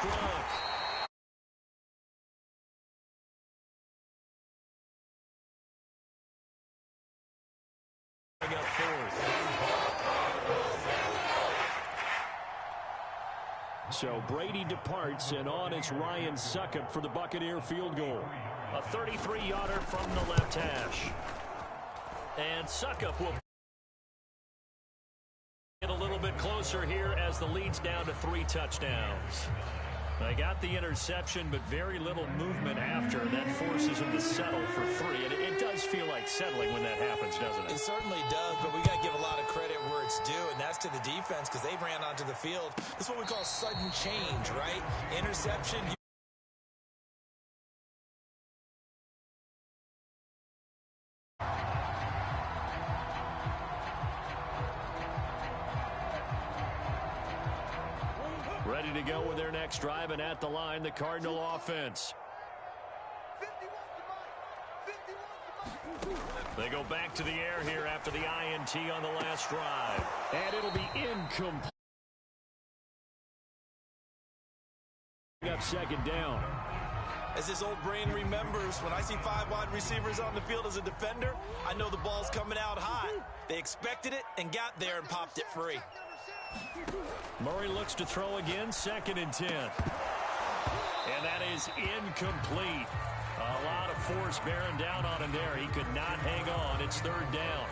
front. Up fourth. So Brady departs, and on is Ryan Succop for the Buccaneer field goal. A 33-yarder from the left hash. And Succop will get a little bit closer here as the lead's down to 3 touchdowns. They got the interception, but very little movement after. That forces them to settle for 3. And it does feel like settling when that happens, doesn't it? It certainly does, but we got to give a lot of credit where it's due, and that's to the defense because they ran onto the field. That's what we call sudden change, right? Interception. Ready to go with their next drive, and at the line, the Cardinal offense. They go back to the air here after the INT on the last drive. And it'll be incomplete. Up second down. As his old brain remembers, when I see 5 wide receivers on the field as a defender, I know the ball's coming out hot. They expected it and got there and popped it free. Murray looks to throw again, 2nd and 10. And that is incomplete. A lot of force bearing down on him there. He could not hang on. It's 3rd down.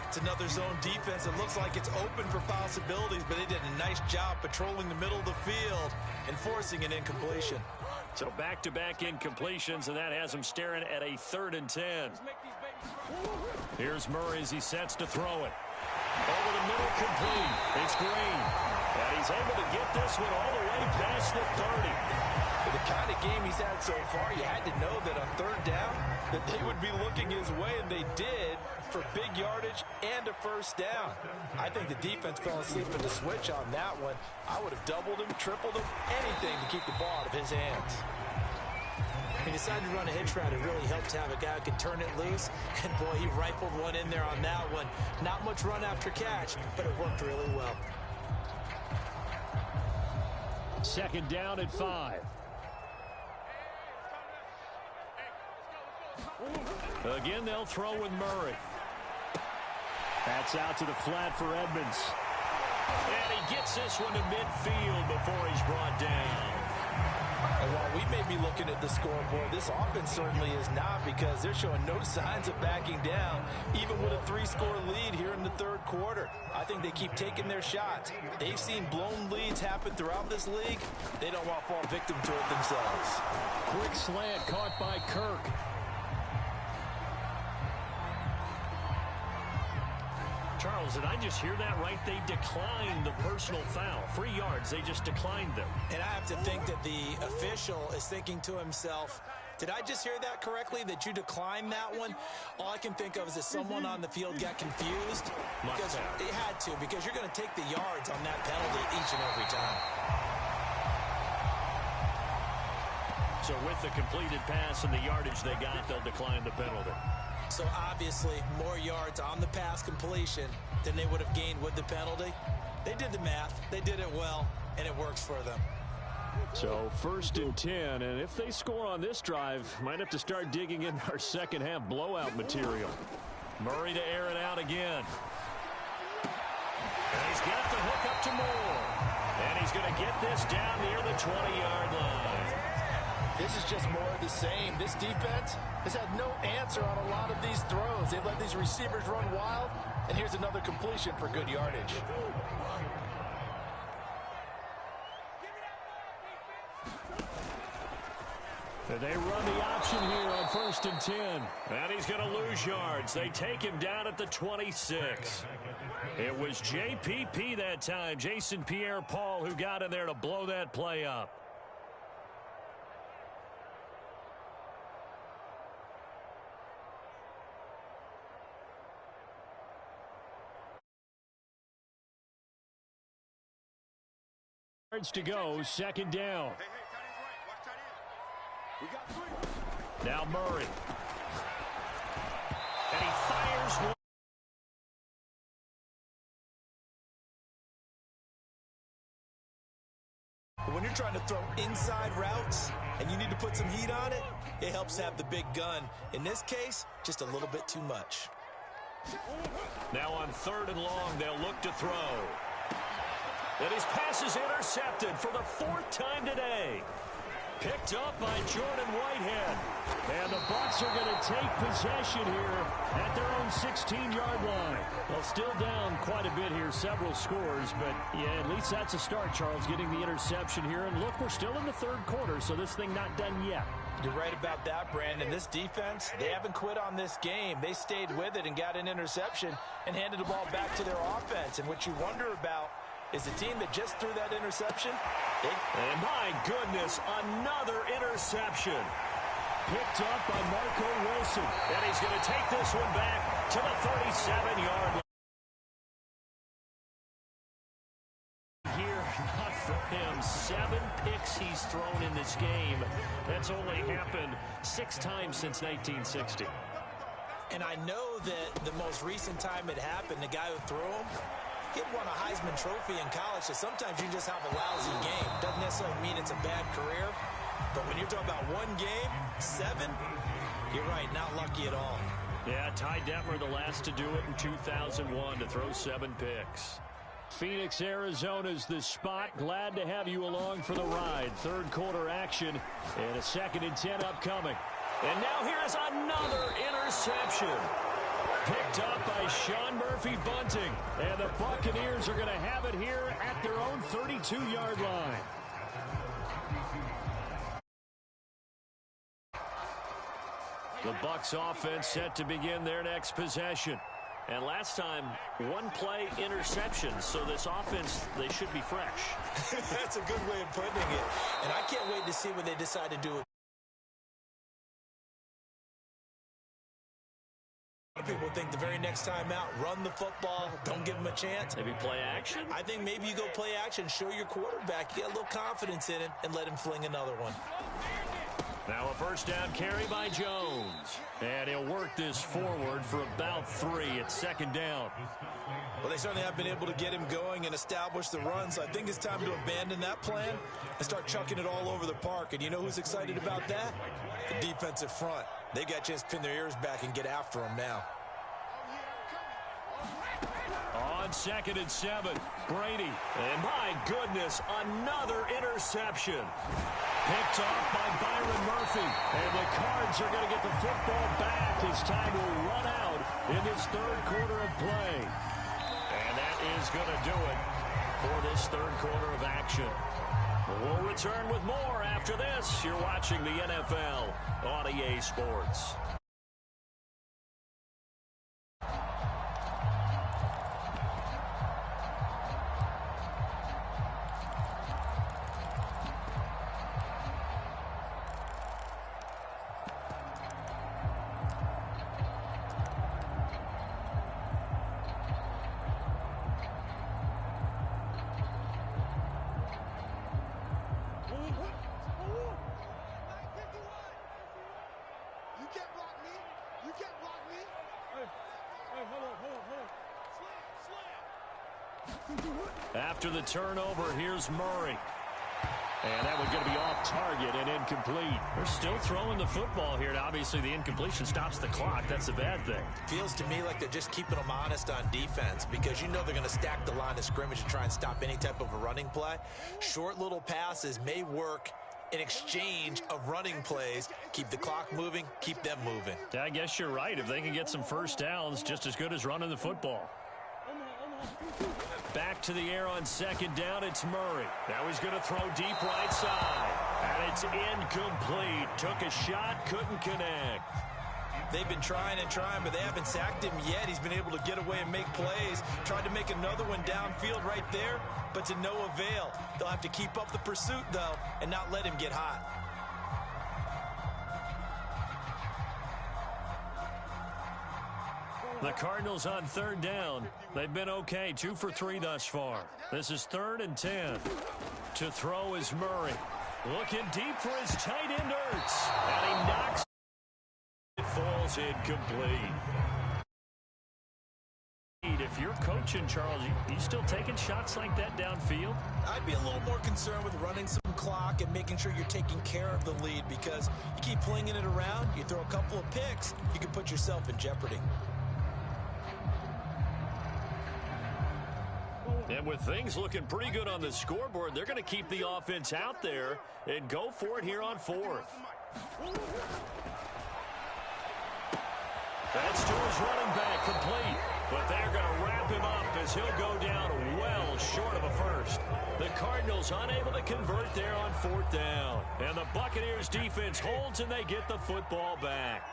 It's another zone defense. It looks like it's open for possibilities, but they did a nice job patrolling the middle of the field and forcing an incompletion. So back-to-back incompletions, and that has him staring at a 3rd and 10. Here's Murray as he sets to throw it. Over the middle, complete. It's Green. And he's able to get this one all the way past the 30. For the kind of game he's had so far, you had to know that on 3rd down that they would be looking his way, and they did, for big yardage and a 1st down. I think the defense fell asleep at the switch on that one. I would have doubled him, tripled him, anything to keep the ball out of his hands. He decided to run a hitch route. It really helped to have a guy who could turn it loose. And, boy, he rifled one in there on that one. Not much run after catch, but it worked really well. 2nd down at 5. Again, they'll throw with Murray. That's out to the flat for Edmonds. And he gets this one to midfield before he's brought down. And while we may be looking at the scoreboard, this offense certainly is not, because they're showing no signs of backing down, even with a 3-score lead here in the 3rd quarter. I think they keep taking their shots. They've seen blown leads happen throughout this league. They don't want to fall victim to it themselves. Quick slant caught by Kirk. Charles, did I just hear that right? They declined the personal foul. 3 yards, they just declined them. And I have to think that the official is thinking to himself, did I just hear that correctly, that you declined that one? All I can think of is that someone on the field got confused. Because it had to, because you're going to take the yards on that penalty each and every time. So with the completed pass and the yardage they got, they'll decline the penalty. So obviously more yards on the pass completion than they would have gained with the penalty. They did the math. They did it well, and it works for them. So 1st and 10, and if they score on this drive, might have to start digging in our second-half blowout material. Murray to air it out again. And he's got the hook up to Moore. And he's going to get this down near the 20-yard line. This is just more of the same. This defense has had no answer on a lot of these throws. They've let these receivers run wild, and here's another completion for good yardage. They run the option here on 1st and 10. And he's going to lose yards. They take him down at the 26. It was JPP that time, Jason Pierre-Paul, who got in there to blow that play up. Yards to go, 2nd down. Now Murray. And he fires one. But when you're trying to throw inside routes and you need to put some heat on it, it helps have the big gun. In this case, just a little bit too much. Now on 3rd and long, they'll look to throw. And his pass is intercepted for the 4th time today. Picked up by Jordan Whitehead. And the Bucs are going to take possession here at their own 16-yard line. Well, still down quite a bit here, several scores, but yeah, at least that's a start, Charles, getting the interception here. And look, we're still in the 3rd quarter, so this thing not done yet. You're right about that, Brandon. This defense, they haven't quit on this game. They stayed with it and got an interception and handed the ball back to their offense. And what you wonder about is the team that just threw that interception. And my goodness, another interception. Picked up by Marco Wilson. And he's going to take this one back to the 37-yard line. Here, not for him. 7 picks he's thrown in this game. That's only happened 6 times since 1960. And I know that the most recent time it happened, the guy who threw him, he had won a Heisman Trophy in college, so sometimes you just have a lousy game. Doesn't necessarily mean it's a bad career, but when you're talking about 1 game, 7, you're right, not lucky at all. Yeah, Ty Detmer, the last to do it in 2001, to throw 7 picks. Phoenix, Arizona's the spot. Glad to have you along for the ride. 3rd quarter action and a 2nd and 10 upcoming. And now here is another interception. Picked up by Sean Murphy-Bunting. And the Buccaneers are going to have it here at their own 32-yard line. The Bucs offense set to begin their next possession. And last time, 1-play interception. So this offense, they should be fresh. That's a good way of putting it. And I can't wait to see what they decide to do. People think the very next time out, run the football, don't give them a chance. Maybe play action? I think maybe you go play action, show your quarterback, get a little confidence in him, and let him fling another one. Now a 1st down carry by Jones. And he'll work this forward for about 3 at 2nd down. Well, they certainly have been able to get him going and establish the run, so I think it's time to abandon that plan and start chucking it all over the park. And you know who's excited about that? The defensive front. They got a chance to pin their ears back and get after him now. On 2nd and 7, Brady. And my goodness, another interception. Picked off by Byron Murphy. And the Cards are going to get the football back as time will run out in this 3rd quarter of play. And that is going to do it for this 3rd quarter of action. We'll return with more after this. You're watching the NFL on EA Sports. After the turnover, here's Murray. And that was going to be off target and incomplete. They're still throwing the football here. And obviously, the incompletion stops the clock. That's a bad thing. Feels to me like they're just keeping them honest on defense because you know they're going to stack the line of scrimmage and try and stop any type of a running play. Short little passes may work in exchange of running plays. Keep the clock moving, keep them moving. Yeah, I guess you're right. If they can get some 1st downs, just as good as running the football. Back to the air on 2nd down, it's Murray. Now he's going to throw deep right side. And it's incomplete. Took a shot, couldn't connect. They've been trying and trying, but they haven't sacked him yet. He's been able to get away and make plays. Tried to make another one downfield right there, but to no avail. They'll have to keep up the pursuit, though, and not let him get hot. The Cardinals on 3rd down. They've been okay, 2 for 3 thus far. This is 3rd and 10. To throw is Murray. Looking deep for his tight end, Ertz. And he knocks. It falls incomplete. If if you're coaching, Charles, you still taking shots like that downfield? I'd be a little more concerned with running some clock and making sure you're taking care of the lead, because you keep flinging it around, you throw a couple of picks, you can put yourself in jeopardy. And with things looking pretty good on the scoreboard, they're going to keep the offense out there and go for it here on fourth. That's to his running back, complete. But they're going to wrap him up as he'll go down well short of a first. The Cardinals unable to convert there on fourth down. And the Buccaneers defense holds and they get the football back.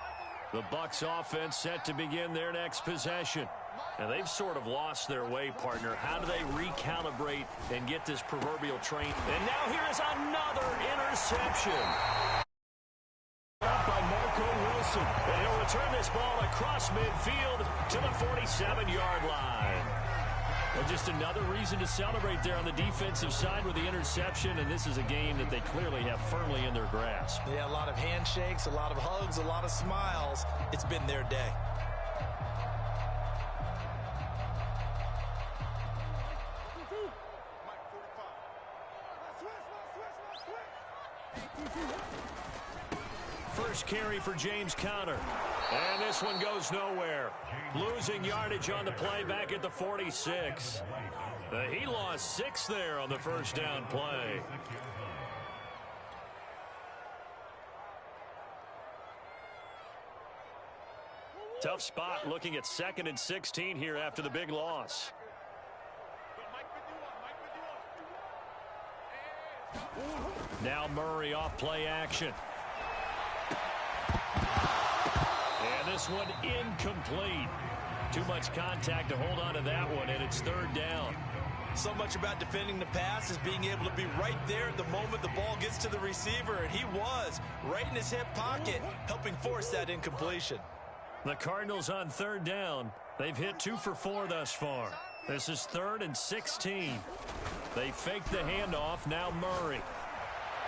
The Bucs offense set to begin their next possession. And they've sort of lost their way, partner. How do they recalibrate and get this proverbial train? And now here is another interception. By Marco Wilson. And he'll return this ball across midfield to the 47-yard line. Well, just another reason to celebrate there on the defensive side with the interception, and this is a game that they clearly have firmly in their grasp. Yeah, a lot of handshakes, a lot of hugs, a lot of smiles. It's been their day. First carry for James Conner. And this one goes nowhere. Losing yardage on the play back at the 46. He lost 6 there on the first down play. Tough spot looking at 2nd and 16 here after the big loss. Now Murray off play action. And this one incomplete. Too much contact to hold on to that one, and it's 3rd down. So much about defending the pass is being able to be right there at the moment the ball gets to the receiver, and he was right in his hip pocket, helping force that incompletion. The Cardinals on 3rd down. They've hit 2 for 4 thus far. This is 3rd and 16. They fake the handoff. Now Murray.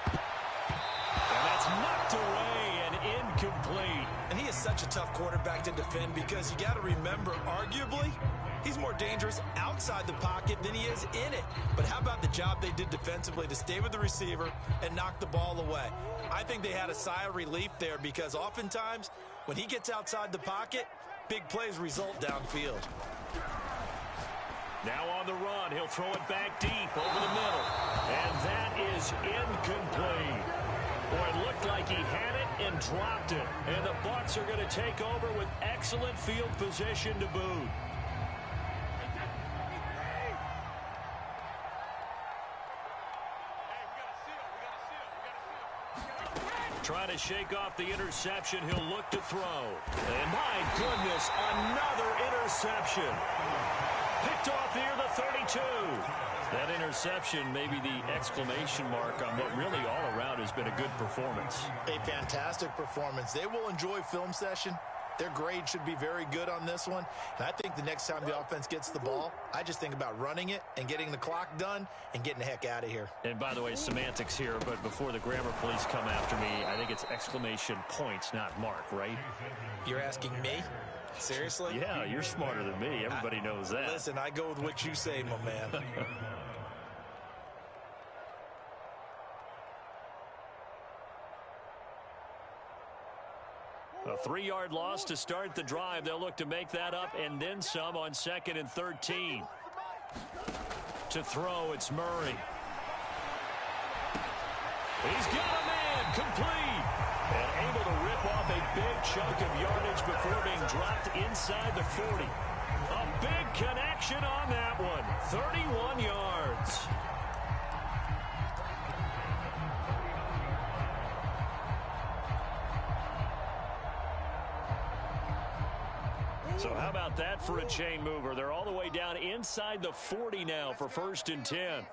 And that's knocked away and incomplete. And he is such a tough quarterback to defend, because you got to remember, arguably, he's more dangerous outside the pocket than he is in it. But how about the job they did defensively to stay with the receiver and knock the ball away? I think they had a sigh of relief there, because oftentimes when he gets outside the pocket, big plays result downfield. Now on the run, he'll throw it back deep over the middle. And that is incomplete. Boy, it looked like he had it and dropped it. And the Bucs are going to take over with excellent field position to boot. Trying to shake off the interception, he'll look to throw. And my goodness, another interception. Picked off near the 32. That interception may be the exclamation mark on what really all around has been a good performance. A fantastic performance. They will enjoy film session. Their grade should be very good on this one. And I think the next time the offense gets the ball, I just think about running it and getting the clock done and getting the heck out of here. And by the way, semantics here, but before the grammar police come after me, I think it's exclamation points, not mark, right? You're asking me? Seriously? Yeah, you're smarter than me. Everybody knows that. Listen, I go with what you say, my man. A 3-yard loss to start the drive. They'll look to make that up and then some on 2nd and 13. To throw, it's Murray. He's got a man, complete. And able to rip off a big chunk of yardage before being dropped inside the 40. A big connection on that one. 31 yards. So how about that for a chain mover? They're all the way down inside the 40 now for 1st and 10.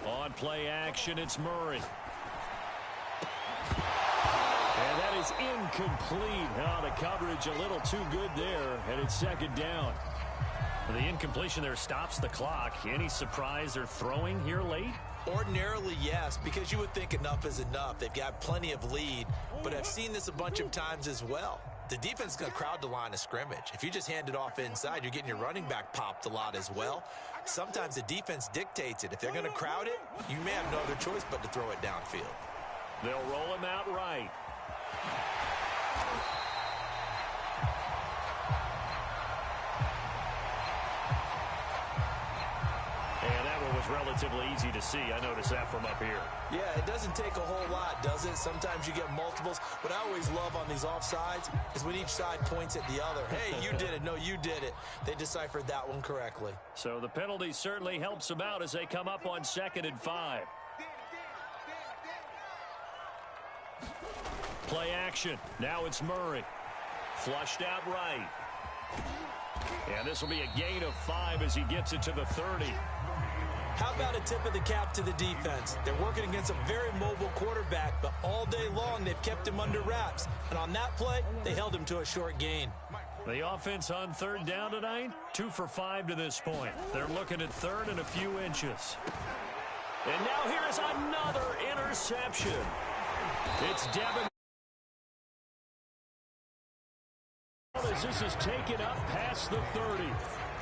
On play action, it's Murray. And that is incomplete. Oh, the coverage a little too good there, and it's 2nd down. The incompletion there stops the clock. Any surprise they're throwing here late? Ordinarily, yes, because you would think enough is enough. They've got plenty of lead, but I've seen this a bunch of times as well. The defense is going to crowd the line of scrimmage. If you just hand it off inside, you're getting your running back popped a lot as well. Sometimes the defense dictates it. If they're going to crowd it, you may have no other choice but to throw it downfield. They'll roll him out right. And that one was relatively easy to see. I noticed that from up here. Yeah, it doesn't take a whole lot, does it? Sometimes you get multiples. What I always love on these offsides is when each side points at the other. Hey, you did it. No, you did it. They deciphered that one correctly. So the penalty certainly helps them out as they come up on 2nd and 5. Play action. Now it's Murray. Flushed out right. And this will be a gain of 5 as he gets it to the 30. How about a tip of the cap to the defense? They're working against a very mobile quarterback, but all day long they've kept him under wraps. And on that play, they held him to a short gain. The offense on 3rd down tonight, 2 for 5 to this point. They're looking at 3rd and a few inches. And now here's another interception. It's Devin. As this is taken up past the 30.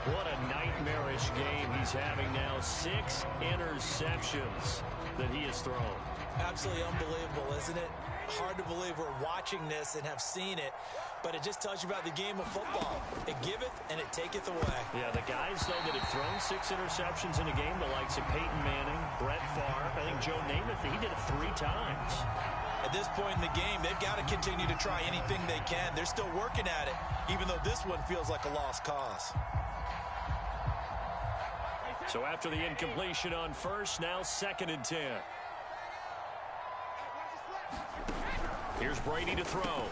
What a nightmarish game he's having now. 6 interceptions that he has thrown. Absolutely unbelievable, isn't it? Hard to believe we're watching this and have seen it, but it just tells you about the game of football. It giveth and it taketh away. Yeah, the guys, though, that have thrown 6 interceptions in a game, the likes of Peyton Manning, Brett Favre, I think Joe Namath, he did it 3 times. At this point in the game, they've got to continue to try anything they can. They're still working at it, even though this one feels like a lost cause. So after the incompletion on 1st, now 2nd and 10. Here's Brady to throw.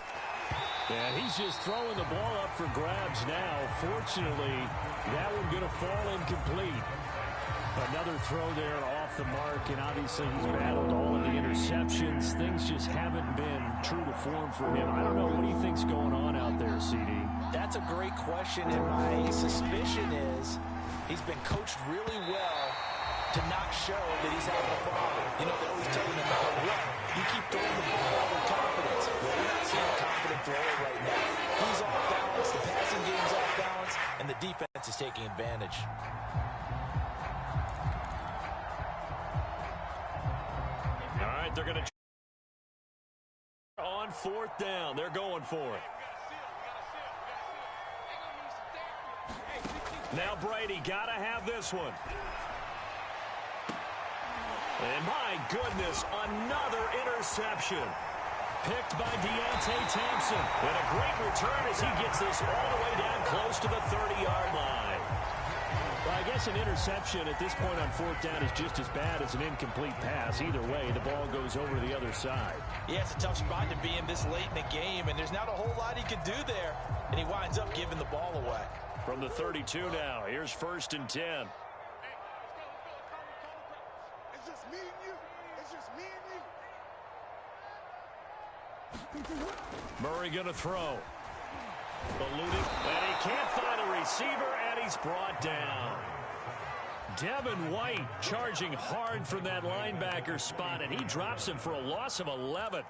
And he's just throwing the ball up for grabs now. Fortunately, that one going to fall incomplete. Another throw there off the mark, and obviously he's battled all of the interceptions. Things just haven't been true to form for him. I don't know, what do you think's going on out there, CD? That's a great question, and my suspicion is he's been coached really well to not show that he's having a problem. You know, they always tell him no matter what, you keep throwing the ball with confidence. Well, we're not seeing a confident thrower right now. He's off balance, the passing game's off balance, and the defense is taking advantage. All right, they're going to on 4th down. They're going for it. Now Brady got to have this one. And my goodness, another interception. Picked by Deontay Thompson. And a great return as he gets this all the way down close to the 30-yard line. Well, I guess an interception at this point on 4th down is just as bad as an incomplete pass. Either way, the ball goes over to the other side. Yeah, it's a tough spot to be in this late in the game, and there's not a whole lot he could do there. And he winds up giving the ball away. From the 32 now, here's 1st and 10. It's just me and you. It's just me and you. Murray going to throw. Eluding, and he can't find a receiver, and he's brought down. Devin White charging hard from that linebacker spot, and he drops him for a loss of 11.